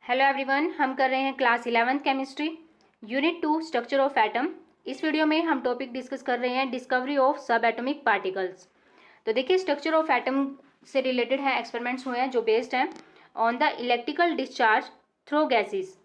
Hello everyone, हम कर रहे हैं class 11th chemistry unit 2 structure of atom. इस वीडियो में हम टॉपिक डिस्कस कर रहे हैं डिस्कवरी ऑफ सब एटॉमिक पार्टिकल्स। तो देखिए, स्ट्रक्चर ऑफ एटम से रिलेटेड है, एक्सपेरिमेंट्स हुए हैं जो बेस्ड हैं on the electrical discharge through gases.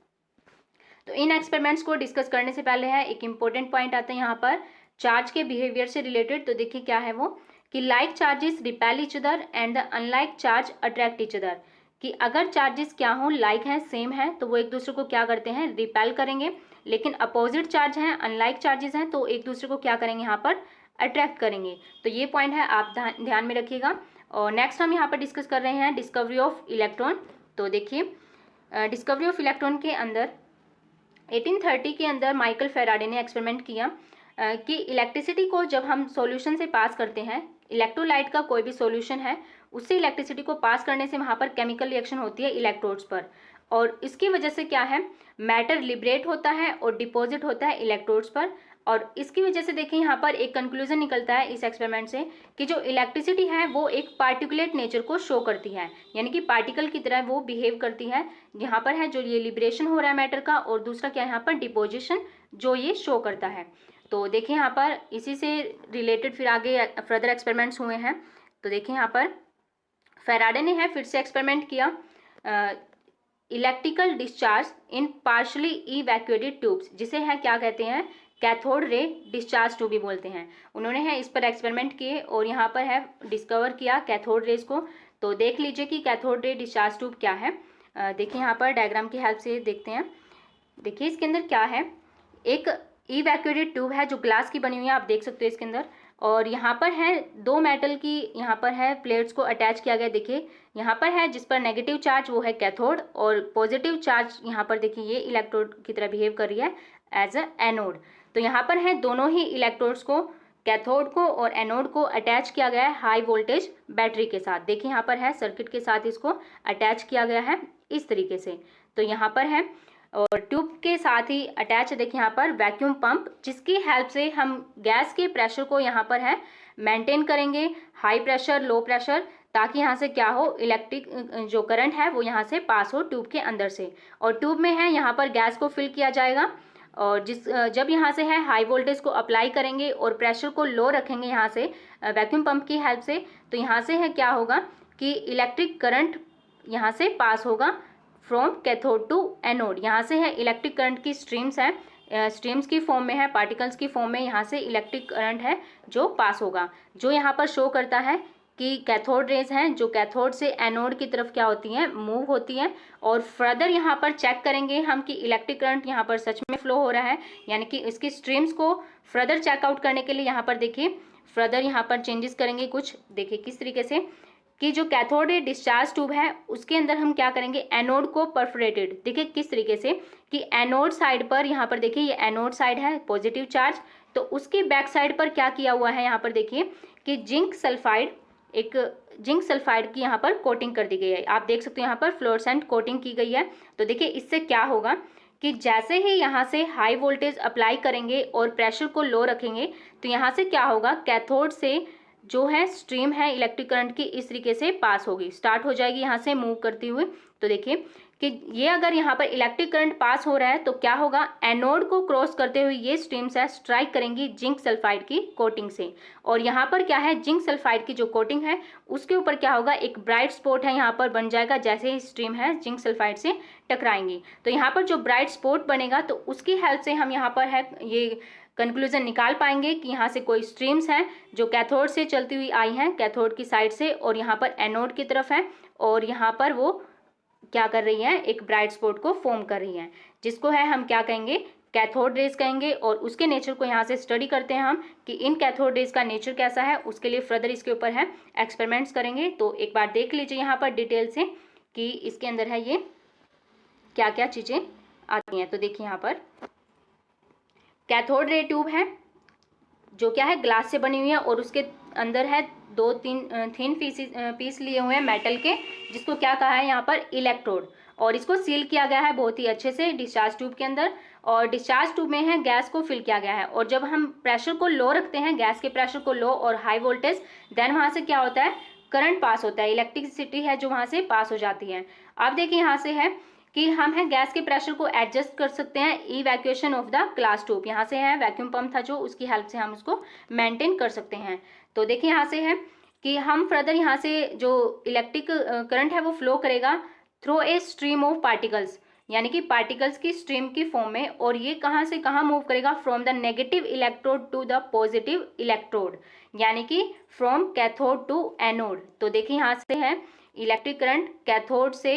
तो इन एक्सपेरिमेंट्स को डिस्कस करने से पहले है एक इम्पोर्टेंट पॉइंट आता है यहाँ पर चार्ज के बिहेवियर से रिलेटेड। तो देखिए क्या है वो कि like charges repel each other and the unlike charge attract each other. कि अगर चार्जेस क्या हों, लाइक हैं, सेम है, तो वो एक दूसरे को क्या करते हैं, रिपेल करेंगे। लेकिन अपोजिट चार्ज हैं, अनलाइक चार्जेस हैं, तो एक दूसरे को क्या करेंगे, यहाँ पर अट्रैक्ट करेंगे। तो ये पॉइंट है, आप ध्यान में रखिएगा। और नेक्स्ट हम यहाँ पर डिस्कस कर रहे हैं डिस्कवरी ऑफ इलेक्ट्रॉन। तो देखिए डिस्कवरी ऑफ इलेक्ट्रॉन के अंदर 1830 के अंदर माइकल फेराडे ने एक्सपेरिमेंट किया कि इलेक्ट्रिसिटी को जब हम सॉल्यूशन से पास करते हैं, इलेक्ट्रोलाइट का कोई भी सॉल्यूशन है, उससे इलेक्ट्रिसिटी को पास करने से वहाँ पर केमिकल रिएक्शन होती है इलेक्ट्रोड्स पर। और इसकी वजह से क्या है, मैटर लिबरेट होता है और डिपॉजिट होता है इलेक्ट्रोड्स पर। और इसकी वजह से देखिए यहाँ पर एक कंक्लूजन निकलता है इस एक्सपेरिमेंट से कि जो इलेक्ट्रिसिटी है वो एक पार्टिकुलेट नेचर को शो करती है, यानी कि पार्टिकल की तरह वो बिहेव करती है। यहाँ पर है जो ये लिबरेशन हो रहा है मैटर का, और दूसरा क्या है यहाँ पर डिपोजिशन जो ये शो करता है। तो देखिए यहाँ पर इसी से रिलेटेड फिर आगे फर्दर एक्सपेरिमेंट्स हुए हैं। तो देखिए यहाँ पर फेराडे ने है फिर से एक्सपेरिमेंट किया electrical discharge in partially evacuated tubes, जिसे है क्या कहते हैं, कैथोड रे डिस्चार्ज ट्यूब भी बोलते हैं। उन्होंने है इस पर एक्सपेरिमेंट किए और यहाँ पर है डिस्कवर किया कैथोड रेज को। तो देख लीजिए कि कैथोड रे डिस्चार्ज ट्यूब क्या है। देखिए यहाँ पर डायग्राम की हेल्प से देखते हैं। देखिए इसके अंदर क्या है, एक इवैक्यूएटेड ट्यूब है जो ग्लास की बनी हुई है, आप देख सकते हो इसके अंदर। और यहाँ पर है दो मेटल की, यहाँ पर है प्लेट्स को अटैच किया गया। देखिए यहाँ पर है जिस पर नेगेटिव चार्ज वो है कैथोड, और पॉजिटिव चार्ज यहाँ पर देखिए ये इलेक्ट्रोड की तरह बिहेव कर रही है एज अ एनोड। तो यहाँ पर है दोनों ही इलेक्ट्रोड्स को, कैथोड को और एनोड को अटैच किया गया है हाई वोल्टेज बैटरी के साथ। देखिए यहाँ पर है सर्किट के साथ इसको अटैच किया गया है इस तरीके से। तो यहाँ पर है और ट्यूब के साथ ही अटैच है देखिए यहाँ पर वैक्यूम पंप, जिसकी हेल्प से हम गैस के प्रेशर को यहाँ पर है मेंटेन करेंगे, हाई प्रेशर लो प्रेशर, ताकि यहाँ से क्या हो, इलेक्ट्रिक जो करंट है वो यहाँ से पास हो ट्यूब के अंदर से। और ट्यूब में है यहाँ पर गैस को फिल किया जाएगा, और जब यहाँ से है हाई वोल्टेज को अप्लाई करेंगे और प्रेशर को लो रखेंगे यहाँ से वैक्यूम पंप की हेल्प से, तो यहाँ से है क्या होगा कि इलेक्ट्रिक करंट यहाँ से पास होगा फ्रॉम कैथोड टू एनोड। यहाँ से है इलेक्ट्रिक करंट की स्ट्रीम्स है, स्ट्रीम्स की फॉर्म में है, पार्टिकल्स की फॉर्म में यहाँ से इलेक्ट्रिक करंट है जो पास होगा, जो यहाँ पर शो करता है कि कैथोड रेज हैं जो कैथोड से एनोड की तरफ क्या होती हैं, मूव होती हैं। और फर्दर यहाँ पर चेक करेंगे हम कि इलेक्ट्रिक करंट यहाँ पर सच में फ्लो हो रहा है, यानी कि इसकी स्ट्रीम्स को फर्दर चेकआउट करने के लिए यहाँ पर देखिए फर्दर यहाँ पर चेंजेस करेंगे कुछ। देखिए किस तरीके से कि जो कैथोड डिस्चार्ज ट्यूब है उसके अंदर हम क्या करेंगे, एनोड को परफोरेटेड, देखिए किस तरीके से कि एनोड साइड पर यहाँ पर देखिए ये एनोड साइड है पॉजिटिव चार्ज, तो उसके बैक साइड पर क्या किया हुआ है यहाँ पर देखिए कि जिंक सल्फाइड, एक जिंक सल्फाइड की यहाँ पर कोटिंग कर दी गई है। आप देख सकते हो यहाँ पर फ्लोरोसेंट कोटिंग की गई है। तो देखिए इससे क्या होगा कि जैसे ही यहाँ से हाई वोल्टेज अप्लाई करेंगे और प्रेशर को लो रखेंगे, तो यहाँ से क्या होगा, कैथोड से जो है स्ट्रीम है इलेक्ट्रिक करंट की इस तरीके से पास होगी, स्टार्ट हो जाएगी यहाँ से मूव करती हुई। तो देखिए कि ये अगर यहाँ पर इलेक्ट्रिक करंट पास हो रहा है तो क्या होगा, एनोड को क्रॉस करते हुए ये स्ट्रीम्स है स्ट्राइक करेंगी जिंक सल्फाइड की कोटिंग से। और यहाँ पर क्या है, जिंक सल्फाइड की जो कोटिंग है उसके ऊपर क्या होगा, एक ब्राइट स्पॉट है यहाँ पर बन जाएगा जैसे ही स्ट्रीम है जिंक सल्फाइड से टकराएंगी। तो यहाँ पर जो ब्राइट स्पॉट बनेगा तो उसकी हेल्प से हम यहाँ पर है ये कंक्लूजन निकाल पाएंगे कि यहाँ से कोई स्ट्रीम्स हैं जो कैथोड से चलती हुई आई हैं, कैथोड की साइड से, और यहाँ पर एनोड की तरफ है, और यहाँ पर वो क्या कर रही हैं, एक ब्राइट स्पॉट को फॉर्म कर रही हैं, जिसको है हम क्या कहेंगे, कैथोड रेज कहेंगे। और उसके नेचर को यहाँ से स्टडी करते हैं हम कि इन कैथोड रेज का नेचर कैसा है, उसके लिए फर्दर इसके ऊपर है एक्सपेरिमेंट्स करेंगे। तो एक बार देख लीजिए यहाँ पर डिटेल से कि इसके अंदर है ये क्या क्या चीज़ें आती हैं। तो देखिए यहाँ पर कैथोड रे ट्यूब है जो क्या है ग्लास से बनी हुई है, और उसके अंदर है दो तीन थिन पीस लिए हुए हैं मेटल के, जिसको क्या कहा है यहाँ पर इलेक्ट्रोड, और इसको सील किया गया है बहुत ही अच्छे से डिस्चार्ज ट्यूब के अंदर। और डिस्चार्ज ट्यूब में है गैस को फिल किया गया है, और जब हम प्रेशर को लो रखते हैं, गैस के प्रेशर को लो और हाई वोल्टेज, देन वहाँ से क्या होता है, करंट पास होता है, इलेक्ट्रिसिटी है जो वहाँ से पास हो जाती है। अब देखिए यहाँ से है कि हम है गैस के प्रेशर को एडजस्ट कर सकते हैं evacuation of the glass tube. यहाँ से है वैक्यूम पंप था जो, उसकी हेल्प से हम उसको मेंटेन कर सकते हैं। तो देखिए यहाँ से है कि हम फर्दर यहाँ से जो इलेक्ट्रिक करंट है वो फ्लो करेगा through a stream of particles, यानी कि पार्टिकल्स की स्ट्रीम की फॉर्म में, और ये कहाँ से कहाँ मूव करेगा, from the negative electrode to the positive electrode, यानी कि फ्रॉम कैथोड टू एनोड। तो देखिए यहाँ से है इलेक्ट्रिक करंट कैथोड से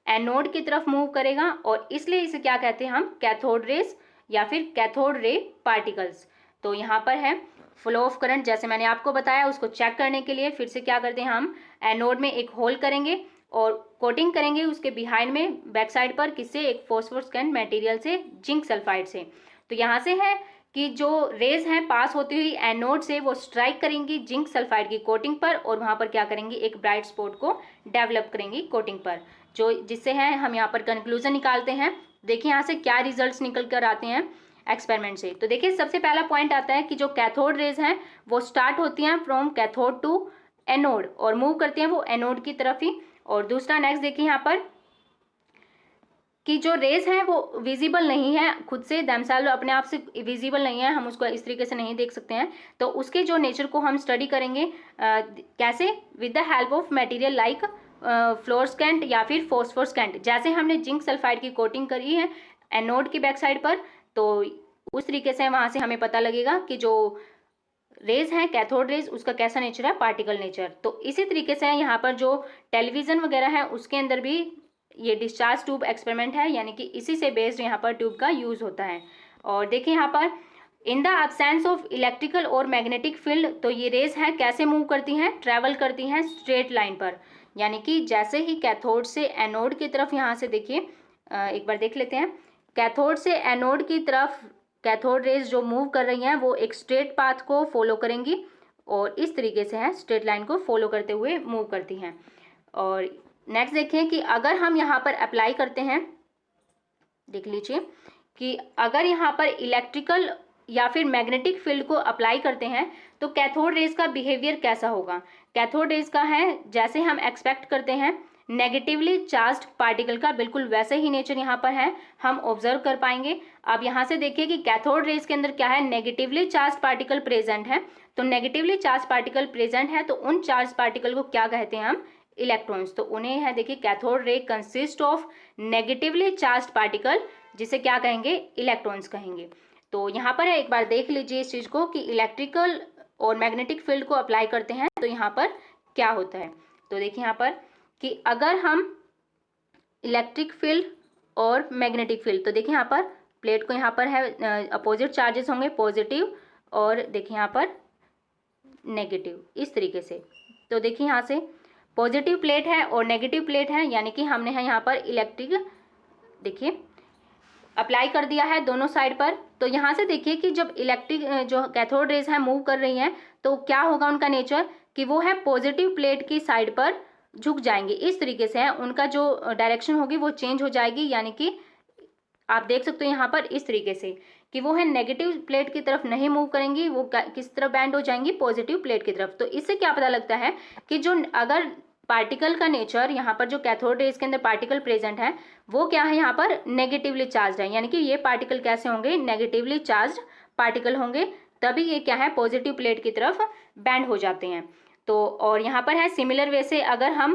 एनोड की तरफ मूव करेगा, और इसलिए इसे क्या कहते हैं हम, कैथोड रेस या फिर कैथोड रे पार्टिकल्स। तो यहाँ पर है फ्लो ऑफ करंट, जैसे मैंने आपको बताया, उसको चेक करने के लिए फिर से क्या करते हैं हम, एनोड में एक होल करेंगे और कोटिंग करेंगे उसके बिहाइंड में बैक साइड पर, किससे, एक फॉस्फोरस्कैंट मटेरियल से, जिंक सल्फाइड से। तो यहाँ से है कि जो रेज हैं पास होती हुई एनोड से वो स्ट्राइक करेंगी जिंक सल्फाइड की कोटिंग पर, और वहाँ पर क्या करेंगी, एक ब्राइट स्पॉट को डेवलप करेंगी कोटिंग पर, जो जिससे है हम यहाँ पर कंक्लूजन निकालते हैं। देखिए यहाँ से क्या रिजल्ट्स निकल कर आते हैं एक्सपेरिमेंट से। तो देखिए सबसे पहला पॉइंट आता है कि जो कैथोड रेज हैं वो स्टार्ट होती हैं फ्रॉम कैथोड टू एनोड और मूव करती हैं वो एनोड की तरफ ही। और दूसरा नेक्स्ट देखिए यहाँ पर कि जो रेज हैं वो विजिबल नहीं है खुद से, देमसेल्फ अपने आप से विजिबल नहीं है, हम उसको इस तरीके से नहीं देख सकते हैं। तो उसके जो नेचर को हम स्टडी करेंगे कैसे, with the help of material like fluorescent या फिर फॉस्फोरस्केंट। जैसे हमने जिंक सल्फाइड की कोटिंग करी है एनोड की बैक साइड पर, तो उस तरीके से वहाँ से हमें पता लगेगा कि जो रेज हैं कैथोड रेज उसका कैसा नेचर है, पार्टिकल नेचर। तो इसी तरीके से यहाँ पर जो टेलीविज़न वगैरह है उसके अंदर भी ये डिस्चार्ज ट्यूब एक्सपेरिमेंट है, यानी कि इसी से बेस्ड यहाँ पर ट्यूब का यूज़ होता है। और देखिए यहाँ पर in the absence of electrical और मैग्नेटिक फील्ड, तो ये रेज हैं कैसे मूव करती हैं, ट्रैवल करती हैं स्ट्रेट लाइन पर, यानी कि जैसे ही कैथोड से एनोड की तरफ, यहाँ से देखिए एक बार देख लेते हैं, कैथोड से एनोड की तरफ कैथोड रेज जो मूव कर रही हैं वो एक स्ट्रेट पाथ को फॉलो करेंगी और इस तरीके से है स्ट्रेट लाइन को फॉलो करते हुए मूव करती हैं। और नेक्स्ट देखिए कि अगर हम यहाँ पर अप्लाई करते हैं, देख लीजिए कि अगर यहाँ पर इलेक्ट्रिकल या फिर मैग्नेटिक फील्ड को अप्लाई करते हैं तो कैथोड रेज का बिहेवियर कैसा होगा। कैथोड रेज का है जैसे हम एक्सपेक्ट करते हैं नेगेटिवली चार्ज्ड पार्टिकल का बिल्कुल वैसे ही नेचर यहाँ पर है, हम ऑब्जर्व कर पाएंगे। अब यहाँ से देखिए कि कैथोड रेज के अंदर क्या है, नेगेटिवली चार्ज पार्टिकल प्रेजेंट है। तो नेगेटिवली चार्ज पार्टिकल प्रेजेंट है तो उन चार्ज पार्टिकल को क्या कहते हैं हम, इलेक्ट्रॉन्स। तो उन्हें है देखिए cathode ray consist of negatively charge particle, जिसे क्या कहेंगे, इलेक्ट्रॉन्स कहेंगे। तो यहाँ पर है एक बार देख लीजिए इस चीज़ को कि इलेक्ट्रिकल और मैग्नेटिक फील्ड को अप्लाई करते हैं तो यहाँ पर क्या होता है। तो देखिए यहाँ पर कि अगर हम इलेक्ट्रिक फील्ड और मैग्नेटिक फील्ड, तो देखिए यहाँ पर प्लेट को यहाँ पर है अपोजिट चार्जेस होंगे, पॉजिटिव और देखिए यहाँ पर नेगेटिव, इस तरीके से। तो देखिए यहाँ से पॉजिटिव प्लेट है और नेगेटिव प्लेट है, यानी कि हमने है यहाँ पर इलेक्ट्रिक देखिए अप्लाई कर दिया है दोनों साइड पर। तो यहाँ से देखिए कि जब इलेक्ट्रिक जो कैथोड रेज है मूव कर रही हैं तो क्या होगा उनका नेचर, कि वो है पॉजिटिव प्लेट की साइड पर झुक जाएंगे, इस तरीके से है उनका जो डायरेक्शन होगी वो चेंज हो जाएगी, यानी कि आप देख सकते हो यहाँ पर इस तरीके से कि वो है नेगेटिव प्लेट की तरफ नहीं मूव करेंगी, वो किस तरफ बैंड हो जाएंगी, पॉजिटिव प्लेट की तरफ। तो इससे क्या पता लगता है कि जो अगर पार्टिकल का नेचर यहाँ पर जो कैथोड रेज के अंदर पार्टिकल प्रेजेंट है वो क्या है, यहाँ पर नेगेटिवली चार्ज है, यानी कि ये पार्टिकल कैसे होंगे, नेगेटिवली चार्ज पार्टिकल होंगे, तभी ये क्या है पॉजिटिव प्लेट की तरफ बैंड हो जाते हैं। तो और यहाँ पर है सिमिलर वे से अगर हम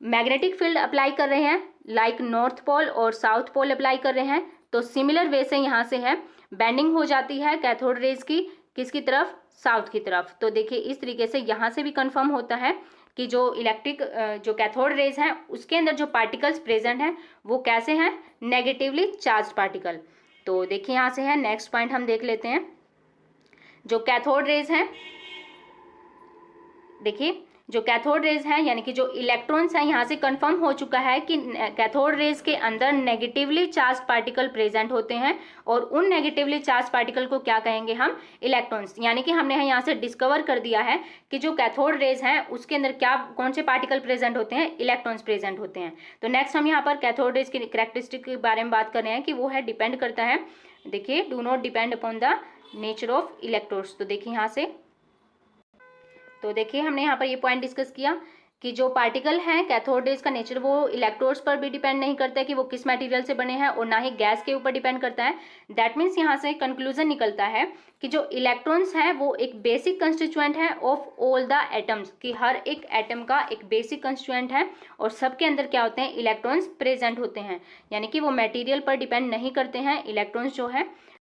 मैग्नेटिक फील्ड अप्लाई कर रहे हैं लाइक नॉर्थ पोल और साउथ पोल अप्लाई कर रहे हैं तो सिमिलर वे से यहाँ से है बेंडिंग हो जाती है कैथोड रेज की, किसकी तरफ, साउथ की तरफ। तो देखिए इस तरीके से यहाँ से भी कंफर्म होता है कि जो इलेक्ट्रिक जो कैथोड रेज हैं उसके अंदर जो पार्टिकल्स प्रेजेंट हैं वो कैसे हैं, नेगेटिवली चार्ज पार्टिकल। तो देखिए यहाँ से है नेक्स्ट पॉइंट हम देख लेते हैं, जो कैथोड रेज हैं, देखिए जो कैथोड रेज हैं यानी कि जो इलेक्ट्रॉन्स हैं, यहाँ से कंफर्म हो चुका है कि कैथोड रेज के अंदर नेगेटिवली चार्ज पार्टिकल प्रेजेंट होते हैं और उन नेगेटिवली चार्ज पार्टिकल को क्या कहेंगे हम, इलेक्ट्रॉन्स। यानी कि हमने यहाँ से डिस्कवर कर दिया है कि जो कैथोड रेज हैं उसके अंदर क्या कौन से पार्टिकल प्रेजेंट होते हैं, इलेक्ट्रॉन्स प्रेजेंट होते हैं। तो नेक्स्ट हम यहाँ पर कैथोड रेज की कैरेक्टरिस्टिक के बारे में बात कर रहे हैं कि वो है डिपेंड करता है, देखिए do not depend upon the nature of electrodes. तो देखिए यहाँ से, तो देखिए हमने यहाँ पर ये पॉइंट डिस्कस किया कि जो पार्टिकल हैं कैथोड रेज का नेचर वो इलेक्ट्रोड्स पर भी डिपेंड नहीं करता है कि वो किस मटेरियल से बने हैं, और ना ही गैस के ऊपर डिपेंड करता है। दैट मीन्स यहाँ से कंक्लूजन निकलता है कि जो इलेक्ट्रॉन्स हैं वो एक बेसिक कंस्टिट्यूएंट है ऑफ ऑल द एटम्स, कि हर एक एटम का एक बेसिक कंस्टिट्यूएंट है और सबके अंदर क्या होते हैं, इलेक्ट्रॉन्स प्रेजेंट होते हैं, यानी कि वो मटेरियल पर डिपेंड नहीं करते हैं इलेक्ट्रॉन्स जो है।